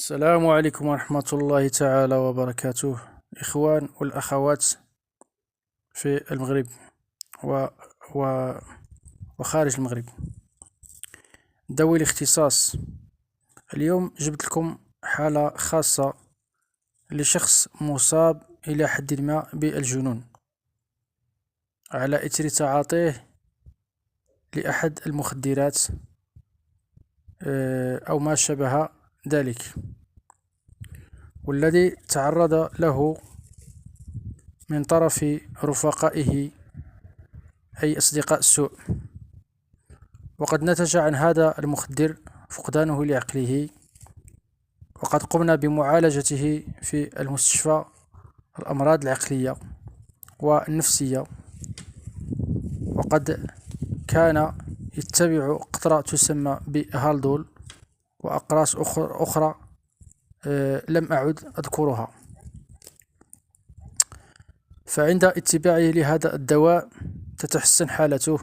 السلام عليكم ورحمة الله تعالى وبركاته، الإخوان والأخوات في المغرب و... و... وخارج المغرب. ذوي الاختصاص، اليوم جبت لكم حالة خاصة لشخص مصاب إلى حد ما بالجنون على إثر تعاطيه لأحد المخدرات أو ما شابه ذلك، والذي تعرض له من طرف رفقائه أي أصدقاء السوء، وقد نتج عن هذا المخدر فقدانه لعقله، وقد قمنا بمعالجته في المستشفى الأمراض العقلية والنفسية، وقد كان يتبع قطرة تسمى بهالدول وأقراص أخرى لم أعد أذكرها. فعند اتباعه لهذا الدواء تتحسن حالته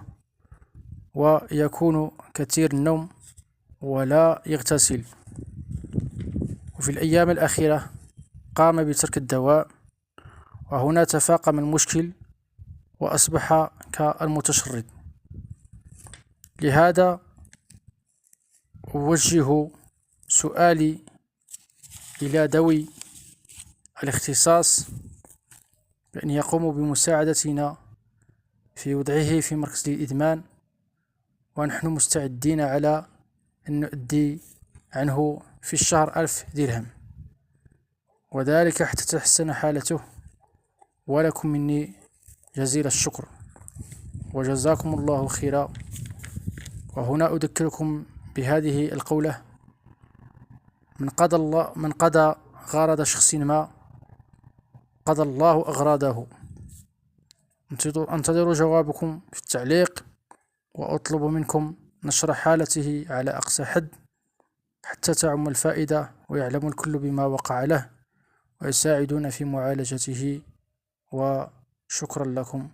ويكون كثير النوم ولا يغتسل، وفي الأيام الأخيرة قام بترك الدواء، وهنا تفاقم المشكل وأصبح كالمتشرد. لهذا أوجه سؤالي إلى ذوي الاختصاص بأن يقوموا بمساعدتنا في وضعه في مركز الإدمان، ونحن مستعدين على أن نؤدي عنه في الشهر 1000 درهم، وذلك حتى تتحسن حالته. ولكم مني جزيل الشكر وجزاكم الله خيرا. وهنا أذكركم بهذه القولة: من قضى غرض شخص ما قضى الله أغراضه. أنتظر جوابكم في التعليق، وأطلب منكم نشر حالته على أقصى حد حتى تعم الفائدة ويعلم الكل بما وقع له ويساعدون في معالجته. وشكرا لكم.